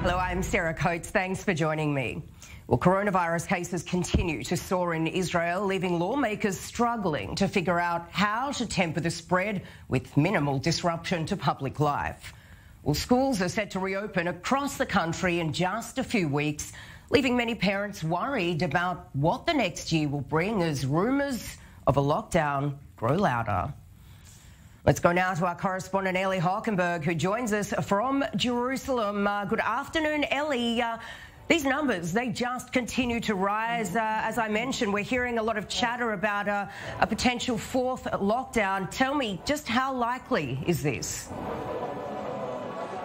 Hello, I'm Sarah Coates. Thanks for joining me. Well, coronavirus cases continue to soar in Israel, leaving lawmakers struggling to figure out how to temper the spread with minimal disruption to public life. Well, schools are set to reopen across the country in just a few weeks, leaving many parents worried about what the next year will bring as rumours of a lockdown grow louder. Let's go now to our correspondent Ellie Hockenberg, who joins us from Jerusalem. Good afternoon, Ellie. These numbers, they just continue to rise. As I mentioned, we're hearing a lot of chatter about a potential fourth lockdown. Tell me, just how likely is this?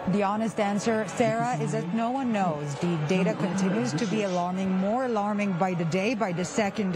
The honest answer, Sarah, is that no one knows. The data continues to be alarming, more alarming by the day, by the second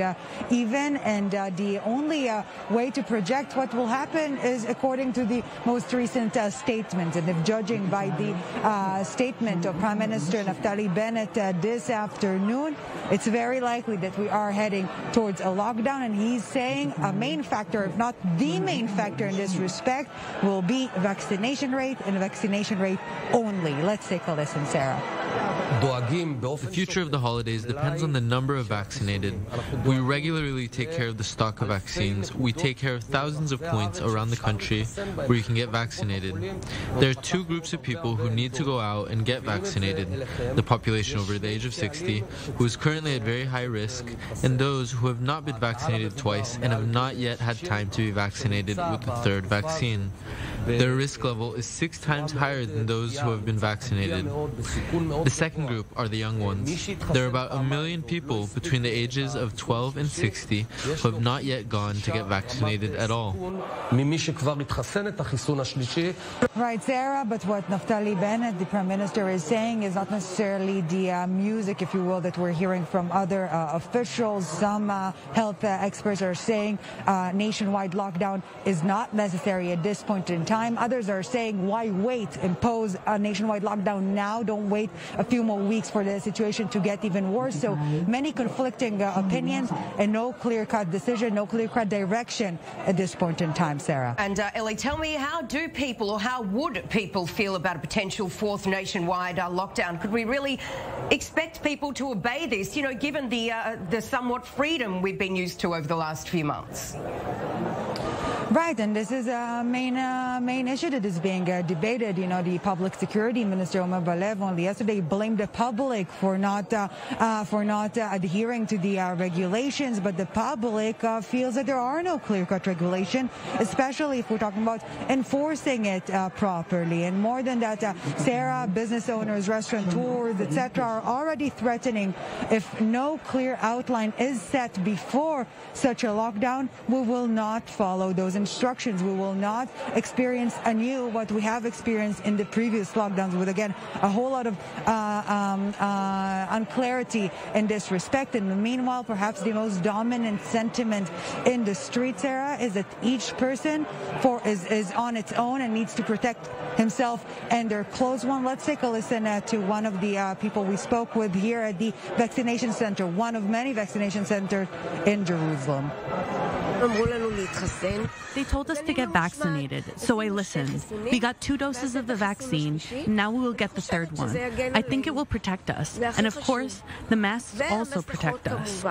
even. And the only way to project what will happen is according to the most recent statement. And if judging by the statement of Prime Minister Naftali Bennett this afternoon, it's very likely that we are heading towards a lockdown. And he's saying a main factor, if not the main factor in this respect, will be vaccination rate and vaccination rate only. Let's take a listen, Sarah. The future of the holidays depends on the number of vaccinated. We regularly take care of the stock of vaccines. We take care of thousands of points around the country where you can get vaccinated. There are two groups of people who need to go out and get vaccinated: the population over the age of 60, who is currently at very high risk, and those who have not been vaccinated twice and have not yet had time to be vaccinated with the third vaccine. Their risk level is 6 times higher than those who have been vaccinated. The second group are the young ones. There are about 1 million people between the ages of 12 and 60 who have not yet gone to get vaccinated at all. Right, Sarah, but what Naftali Bennett, the Prime Minister, is saying is not necessarily the music, if you will, that we're hearing from other officials. Some health experts are saying nationwide lockdown is not necessary at this point in time. Others are saying, why wait? Impose a nationwide lockdown now. Don't wait a few more weeks for the situation to get even worse. So many conflicting opinions and no clear-cut decision, no clear-cut direction at this point in time, Sarah. And Ellie, tell me, how do people, or how would people feel about a potential fourth nationwide lockdown? Could we really expect people to obey this, you know, given the somewhat freedom we've been used to over the last few months? Right, and this is a main issue that is being debated. You know, the Public Security Minister Omer Bar-Lev only yesterday blamed the public for not adhering to the regulations, but the public feels that there are no clear-cut regulation, especially if we're talking about enforcing it properly. And more than that, Sarah, business owners, restaurateurs, etc., are already threatening if no clear outline is set before such a lockdown, we will not follow those instructions. We will not experience anew what we have experienced in the previous lockdowns, with, again, a whole lot of unclarity in this respect. And meanwhile, perhaps the most dominant sentiment in the street, Sarah, is that each person is on its own and needs to protect himself and their close one. Let's take a listen to one of the people we spoke with here at the vaccination center, one of many vaccination centers in Jerusalem. They told us to get vaccinated, so I listened. We got 2 doses of the vaccine, now we will get the third one. I think it will protect us, and of course, the masks also protect us.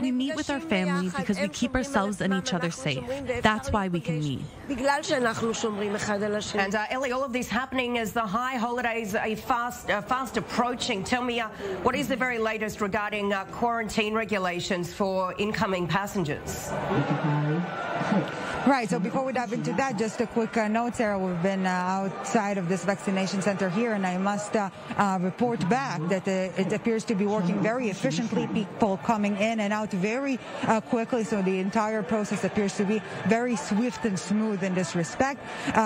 We meet with our family because we keep ourselves and each other safe. That's why we can meet. And Ellie, all of this happening as the high holidays are fast approaching. Tell me, what is the very latest regarding quarantine regulations for incoming passengers? Right, so before we dive into that, just a quick note, Sarah. We've been outside of this vaccination center here, and I must report back that it appears to be working very efficiently, people coming in and out very quickly, so the entire process appears to be very swift and smooth in this respect.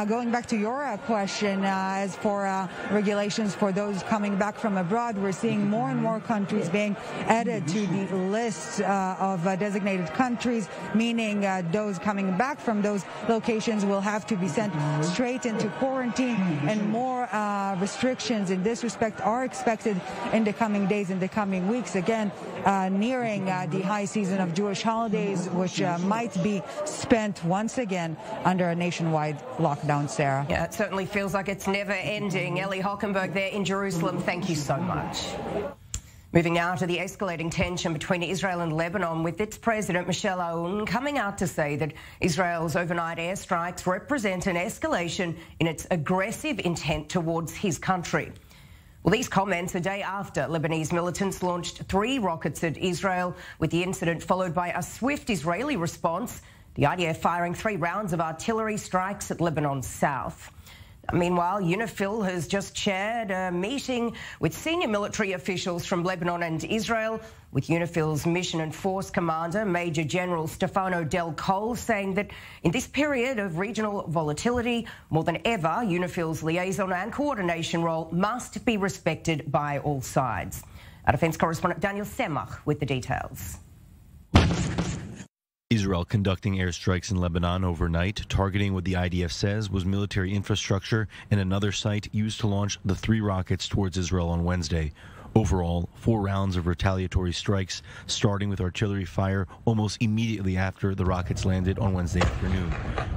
Going back to your question, as for regulations for those coming back from abroad, we're seeing more and more countries being added to the list of designated countries, meaning those coming back from from those locations will have to be sent straight into quarantine, and more restrictions in this respect are expected in the coming days, in the coming weeks, again nearing the high season of Jewish holidays, which might be spent once again under a nationwide lockdown, Sarah. Yeah, it certainly feels like it's never ending. Ellie Hockenberg there in Jerusalem, thank you so much. Moving now to the escalating tension between Israel and Lebanon, with its president, Michel Aoun, coming out to say that Israel's overnight airstrikes represent an escalation in its aggressive intent towards his country. Well, these comments a day after Lebanese militants launched 3 rockets at Israel, with the incident followed by a swift Israeli response, the IDF firing 3 rounds of artillery strikes at Lebanon's south. Meanwhile, UNIFIL has just chaired a meeting with senior military officials from Lebanon and Israel, with UNIFIL's Mission and Force Commander, Major General Stefano Del Col, saying that in this period of regional volatility, more than ever, UNIFIL's liaison and coordination role must be respected by all sides. Our defence correspondent Daniel Semach with the details. Israel conducting airstrikes in Lebanon overnight, targeting what the IDF says was military infrastructure and another site used to launch the 3 rockets towards Israel on Wednesday. Overall, 4 rounds of retaliatory strikes, starting with artillery fire almost immediately after the rockets landed on Wednesday afternoon.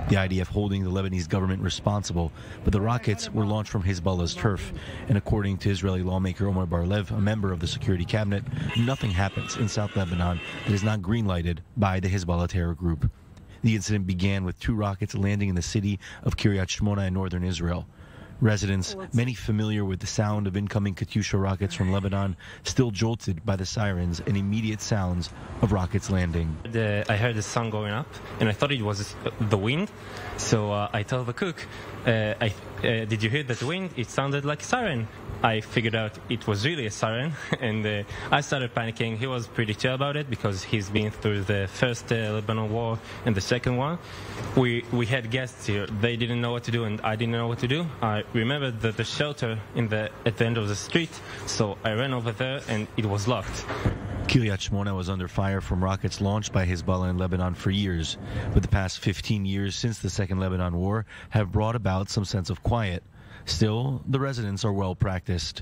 The IDF holding the Lebanese government responsible, but the rockets were launched from Hezbollah's turf. And according to Israeli lawmaker Omar Bar-Lev, a member of the Security Cabinet, nothing happens in South Lebanon that is not green-lighted by the Hezbollah terror group. The incident began with 2 rockets landing in the city of Kiryat Shmona in northern Israel. Residents, many familiar with the sound of incoming Katyusha rockets from Lebanon, still jolted by the sirens and immediate sounds of rockets landing. I heard the sound going up, and I thought it was the wind. So I told the cook, did you hear that wind? It sounded like a siren. I figured out it was really a siren, and I started panicking. He was pretty chill about it because he's been through the first Lebanon war and the second one. We had guests here. They didn't know what to do, and I didn't know what to do. I remembered the shelter at the end of the street, so I ran over there, and it was locked. Kiryat Shmona was under fire from rockets launched by Hezbollah in Lebanon for years, but the past 15 years since the Second Lebanon War have brought about some sense of quiet. Still, the residents are well practiced.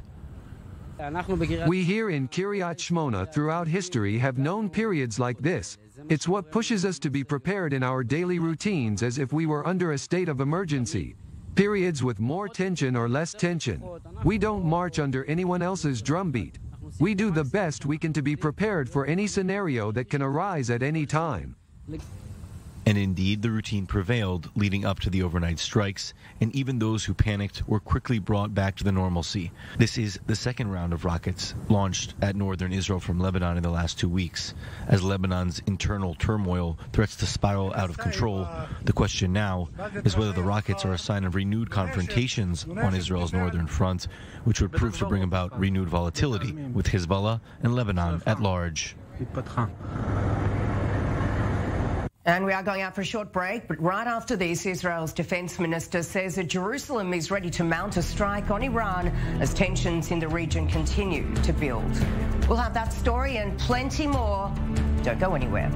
We here in Kiryat Shmona throughout history have known periods like this. It's what pushes us to be prepared in our daily routines as if we were under a state of emergency. Periods with more tension or less tension. We don't march under anyone else's drumbeat. We do the best we can to be prepared for any scenario that can arise at any time. And indeed, the routine prevailed leading up to the overnight strikes, and even those who panicked were quickly brought back to the normalcy. This is the second round of rockets launched at northern Israel from Lebanon in the last 2 weeks. As Lebanon's internal turmoil threats to spiral out of control, the question now is whether the rockets are a sign of renewed confrontations on Israel's northern front, which would prove to bring about renewed volatility with Hezbollah and Lebanon at large. And we are going out for a short break, but right after this, Israel's defense minister says that Jerusalem is ready to mount a strike on Iran as tensions in the region continue to build. We'll have that story and plenty more. Don't go anywhere.